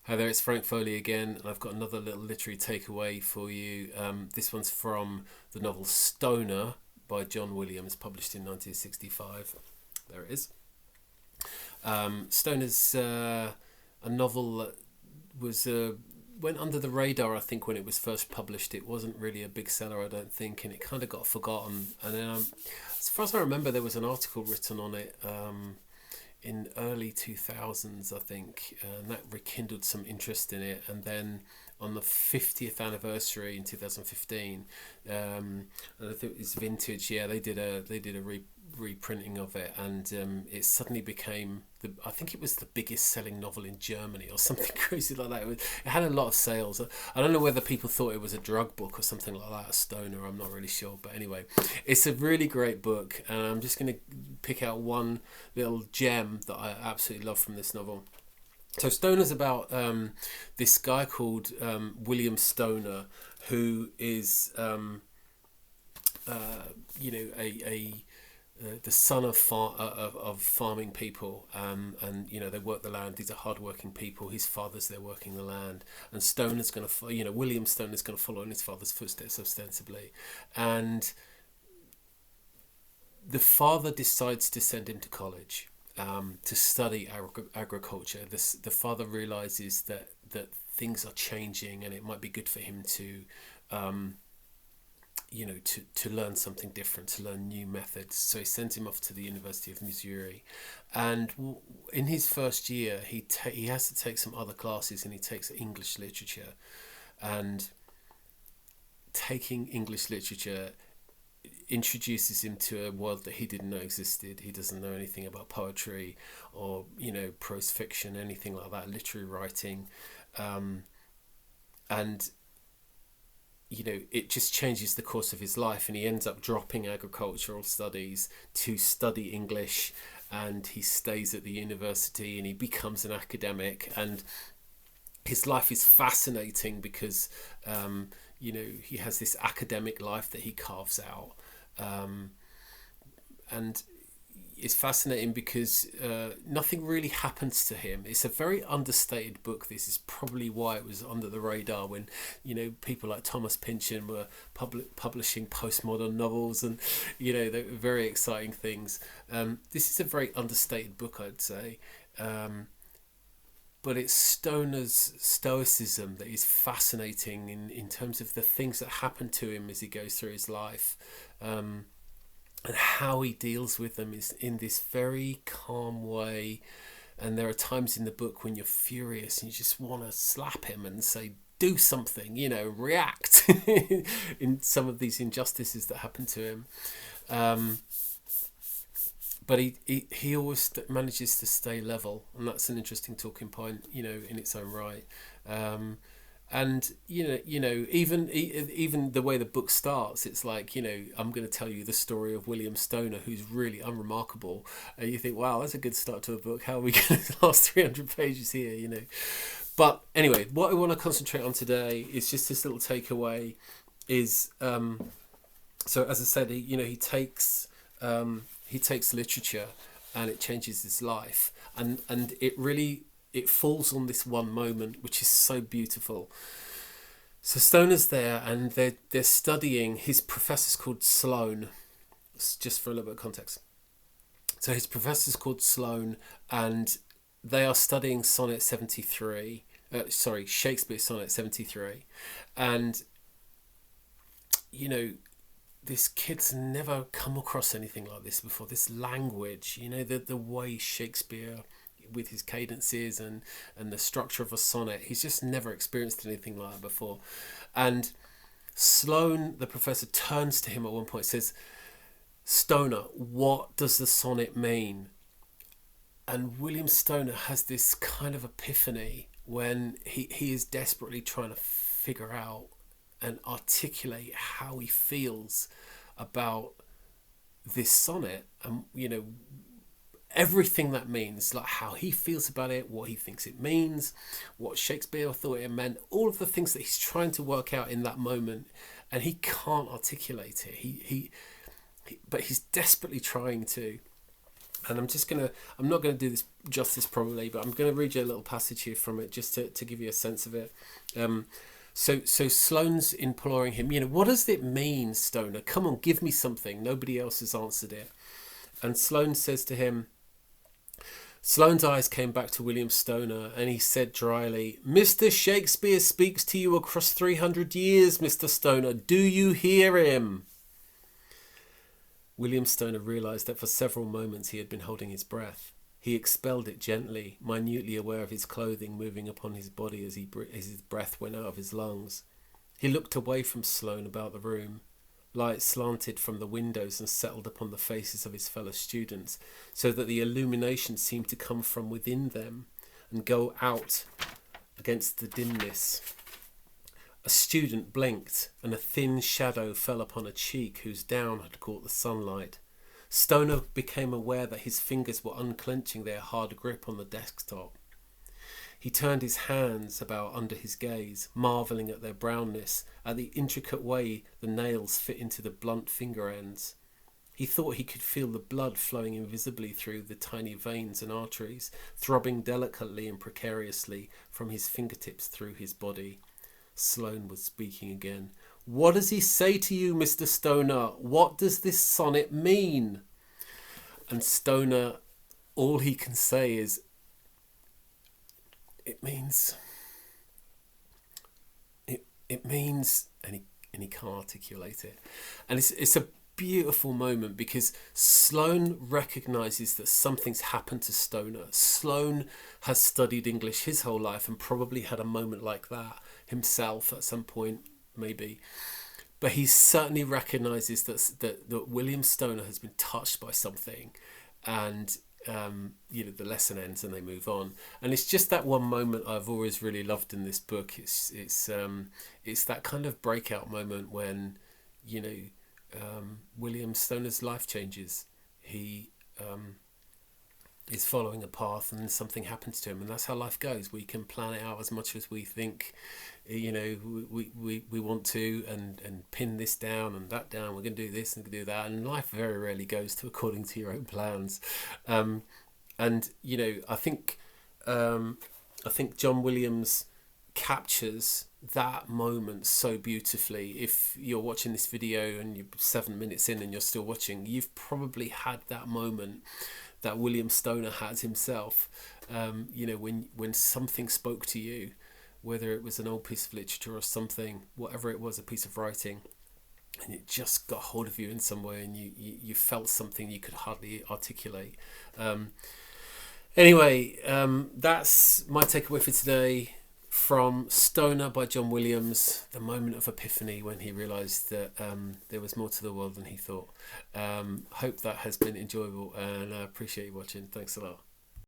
Hi there, it's Frank Foley again, and I've got another little literary takeaway for you. This one's from the novel Stoner by John Williams, published in 1965. There it is. Stoner's a novel that was went under the radar, I think, when it was first published. It wasn't really a big seller, I don't think, and it kind of got forgotten. And then, as far as I remember, there was an article written on it in early 2000s, I think, and that rekindled some interest in it. And then on the 50th anniversary in 2015, and I think it's vintage. Yeah, they did a reprinting of it, and it suddenly became I think it was the biggest selling novel in Germany or something crazy like that. It had a lot of sales. I don't know whether people thought it was a drug book or something like that, a stoner. I'm not really sure, but anyway, it's a really great book, and I'm just going to pick out one little gem that I absolutely love from this novel. So Stoner's about this guy called William Stoner, who is the son of farming people, and they work the land. These are hardworking people. His father's there working the land, and Stoner's going to William Stoner's going to follow in his father's footsteps ostensibly, and the father decides to send him to college to study agriculture. The father realizes that things are changing, and it might be good for him to to learn something different, to learn new methods. So he sends him off to the University of Missouri, and in his first year he has to take some other classes, and he takes English literature. And taking English literature introduces him to a world that he didn't know existed. He doesn't know anything about poetry or prose fiction, anything like that, literary writing, and it just changes the course of his life, and he ends up dropping agricultural studies to study English, and he stays at the university, and he becomes an academic, and his life is fascinating because he has this academic life that he carves out, and it's fascinating because nothing really happens to him. It's a very understated book. This is probably why it was under the radar when people like Thomas Pynchon were publishing postmodern novels, and they were very exciting things. This is a very understated book, I'd say, but it's Stoner's stoicism that is fascinating in terms of the things that happen to him as he goes through his life. And how he deals with them is in this very calm way. And there are times in the book when you're furious and you just want to slap him and say, do something, react in some of these injustices that happen to him. But he always manages to stay level, and that's an interesting talking point, in its own right. And even the way the book starts, it's like, I'm going to tell you the story of William Stoner, who's really unremarkable, and you think, wow, that's a good start to a book. How are we going to last 300 pages here? But anyway, what I want to concentrate on today is just this little takeaway. Is so as I said, he takes literature, and it changes his life, and it falls on this one moment, which is so beautiful. So Stoner's there, and they're studying. His professor's called Sloane, just for a little bit of context. So his professor's called Sloane, and they are studying sonnet 73. Shakespeare sonnet 73, and this kid's never come across anything like this before. This language, the way Shakespeare, with his cadences and the structure of a sonnet, he's just never experienced anything like that before. And Sloane, the professor, turns to him at one point and says, Stoner, what does the sonnet mean? And William Stoner has this kind of epiphany when he is desperately trying to figure out and articulate how he feels about this sonnet, and everything that means, like how he feels about it, what he thinks it means, what Shakespeare thought it meant, all of the things that he's trying to work out in that moment, and he can't articulate it. But he's desperately trying to. And I'm not going to do this justice probably, but I'm going to read you a little passage here from it just to give you a sense of it. So Sloane's imploring him, what does it mean, Stoner? Come on, give me something. Nobody else has answered it. And Sloane says to him, Sloane's eyes came back to William Stoner, and he said dryly, Mr. Shakespeare speaks to you across 300 years, Mr. Stoner. Do you hear him? William Stoner realised that for several moments he had been holding his breath. He expelled it gently, minutely aware of his clothing moving upon his body as his breath went out of his lungs. He looked away from Sloane about the room. Light slanted from the windows and settled upon the faces of his fellow students, so that the illumination seemed to come from within them and go out against the dimness. A student blinked, and a thin shadow fell upon a cheek whose down had caught the sunlight. Stoner became aware that his fingers were unclenching their hard grip on the desktop. He turned his hands about under his gaze, marvelling at their brownness, at the intricate way the nails fit into the blunt finger ends. He thought he could feel the blood flowing invisibly through the tiny veins and arteries, throbbing delicately and precariously from his fingertips through his body. Sloane was speaking again. What does he say to you, Mr. Stoner? What does this sonnet mean? And Stoner, all he can say is, it means, and he can't articulate it. And it's a beautiful moment because Sloane recognises that something's happened to Stoner. Sloane has studied English his whole life and probably had a moment like that himself at some point, maybe. But he certainly recognises that William Stoner has been touched by something, and the lesson ends and they move on. And it's just that one moment I've always really loved in this book. It's that kind of breakout moment when William Stoner's life changes. He is following a path and something happens to him, and that's how life goes. We can plan it out as much as we think we want to, and pin this down and that down. We're going to do this and do that, and life very rarely goes to according to your own plans. I think John Williams captures that moment so beautifully. If you're watching this video and you're 7 minutes in and you're still watching, you've probably had that moment that William Stoner has himself. When something spoke to you, whether it was an old piece of literature or something, whatever it was, a piece of writing, and it just got hold of you in some way, and you felt something you could hardly articulate. That's my takeaway for today from Stoner by John Williams, the moment of epiphany when he realised that there was more to the world than he thought. Hope that has been enjoyable, and I appreciate you watching. Thanks a lot.